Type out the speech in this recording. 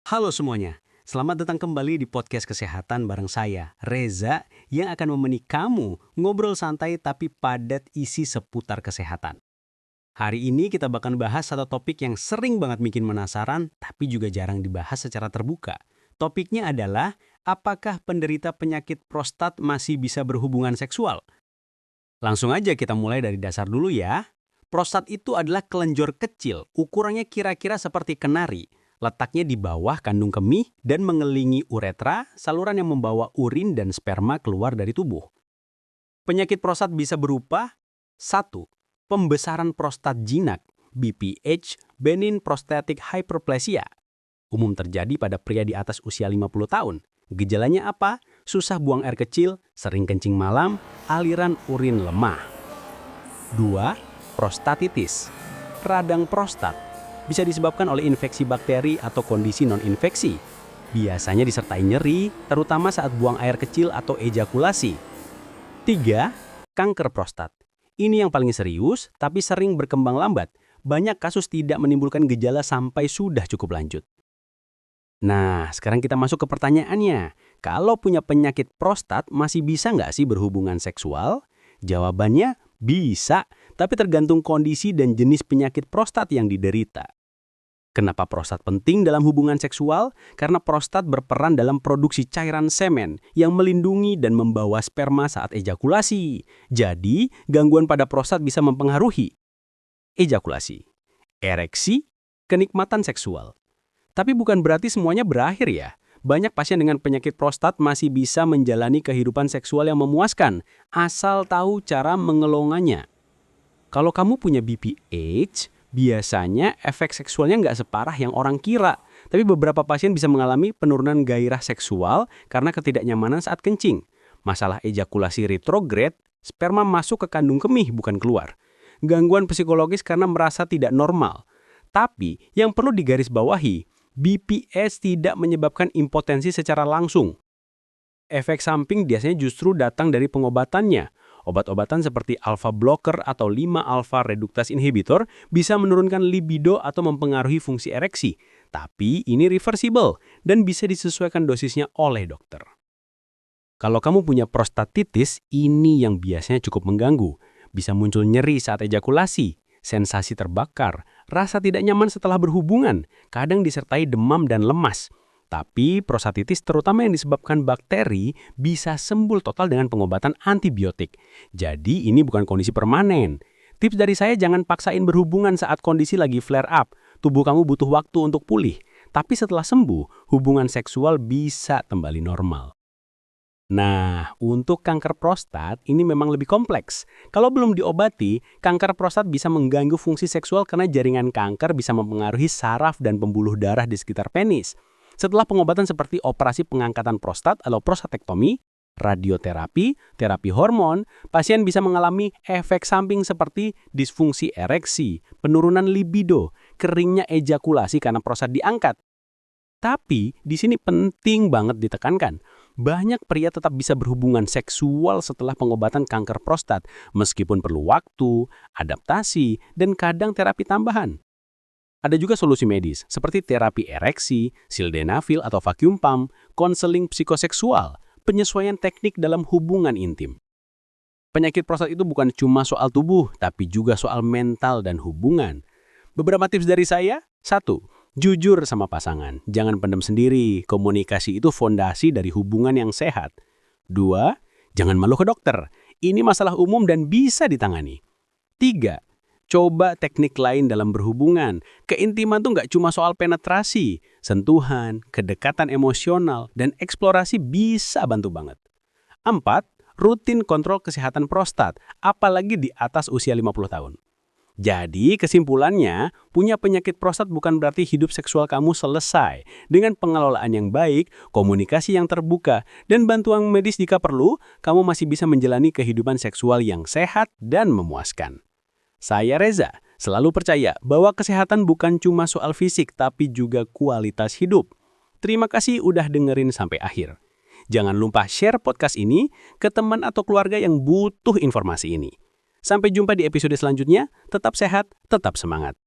Halo semuanya, selamat datang kembali di podcast kesehatan bareng saya, Reza, yang akan menemani kamu ngobrol santai tapi padat isi seputar kesehatan. Hari ini kita bakal bahas satu topik yang sering banget bikin penasaran, tapi juga jarang dibahas secara terbuka. Topiknya adalah, apakah penderita penyakit prostat masih bisa berhubungan seksual? Langsung aja kita mulai dari dasar dulu ya. Prostat itu adalah kelenjar kecil, ukurannya kira-kira seperti kenari. Letaknya di bawah kandung kemih dan mengelilingi uretra, saluran yang membawa urin dan sperma keluar dari tubuh. Penyakit prostat bisa berupa 1. Pembesaran prostat jinak, BPH, benign prostatic hyperplasia. Umum terjadi pada pria di atas usia 50 tahun. Gejalanya apa? Susah buang air kecil, sering kencing malam, aliran urin lemah. 2. Prostatitis. Radang prostat. Bisa disebabkan oleh infeksi bakteri atau kondisi non-infeksi. Biasanya disertai nyeri, terutama saat buang air kecil atau ejakulasi. 3. Kanker prostat. Ini yang paling serius, tapi sering berkembang lambat. Banyak kasus tidak menimbulkan gejala sampai sudah cukup lanjut. Nah, sekarang kita masuk ke pertanyaannya. Kalau punya penyakit prostat, masih bisa nggak sih berhubungan seksual? Jawabannya bisa, tapi tergantung kondisi dan jenis penyakit prostat yang diderita. Kenapa prostat penting dalam hubungan seksual? Karena prostat berperan dalam produksi cairan semen yang melindungi dan membawa sperma saat ejakulasi. Jadi, gangguan pada prostat bisa mempengaruhi ejakulasi, ereksi, kenikmatan seksual. Tapi bukan berarti semuanya berakhir ya. Banyak pasien dengan penyakit prostat masih bisa menjalani kehidupan seksual yang memuaskan, asal tahu cara mengelolanya. Kalau kamu punya BPH, biasanya efek seksualnya nggak separah yang orang kira. Tapi beberapa pasien bisa mengalami penurunan gairah seksual karena ketidaknyamanan saat kencing. Masalah ejakulasi retrograde, sperma masuk ke kandung kemih bukan keluar. Gangguan psikologis karena merasa tidak normal. Tapi yang perlu digarisbawahi, BPH tidak menyebabkan impotensi secara langsung. Efek samping biasanya justru datang dari pengobatannya. Obat-obatan seperti alpha blocker atau 5-alpha reductase inhibitor bisa menurunkan libido atau mempengaruhi fungsi ereksi. Tapi ini reversible dan bisa disesuaikan dosisnya oleh dokter. Kalau kamu punya prostatitis, ini yang biasanya cukup mengganggu. Bisa muncul nyeri saat ejakulasi, sensasi terbakar, rasa tidak nyaman setelah berhubungan, kadang disertai demam dan lemas. Tapi prostatitis terutama yang disebabkan bakteri bisa sembuh total dengan pengobatan antibiotik. Jadi ini bukan kondisi permanen. Tips dari saya, jangan paksain berhubungan saat kondisi lagi flare up. Tubuh kamu butuh waktu untuk pulih. Tapi setelah sembuh, hubungan seksual bisa kembali normal. Nah, untuk kanker prostat ini memang lebih kompleks. Kalau belum diobati, kanker prostat bisa mengganggu fungsi seksual karena jaringan kanker bisa mempengaruhi saraf dan pembuluh darah di sekitar penis. Setelah pengobatan seperti operasi pengangkatan prostat atau prostatektomi, radioterapi, terapi hormon, pasien bisa mengalami efek samping seperti disfungsi ereksi, penurunan libido, keringnya ejakulasi karena prostat diangkat. Tapi di sini penting banget ditekankan, banyak pria tetap bisa berhubungan seksual setelah pengobatan kanker prostat, meskipun perlu waktu, adaptasi, dan kadang terapi tambahan. Ada juga solusi medis, seperti terapi ereksi, sildenafil atau vacuum pump, konseling psikoseksual, penyesuaian teknik dalam hubungan intim. Penyakit prostat itu bukan cuma soal tubuh, tapi juga soal mental dan hubungan. Beberapa tips dari saya, 1. Jujur sama pasangan, jangan pendam sendiri, komunikasi itu fondasi dari hubungan yang sehat. 2. Jangan malu ke dokter, ini masalah umum dan bisa ditangani. 3. Coba teknik lain dalam berhubungan, keintiman tuh nggak cuma soal penetrasi, sentuhan, kedekatan emosional, dan eksplorasi bisa bantu banget. 4. Rutin kontrol kesehatan prostat, apalagi di atas usia 50 tahun. Jadi kesimpulannya, punya penyakit prostat bukan berarti hidup seksual kamu selesai. Dengan pengelolaan yang baik, komunikasi yang terbuka, dan bantuan medis jika perlu, kamu masih bisa menjalani kehidupan seksual yang sehat dan memuaskan. Saya Reza, selalu percaya bahwa kesehatan bukan cuma soal fisik, tapi juga kualitas hidup. Terima kasih udah dengerin sampai akhir. Jangan lupa share podcast ini ke teman atau keluarga yang butuh informasi ini. Sampai jumpa di episode selanjutnya, tetap sehat, tetap semangat.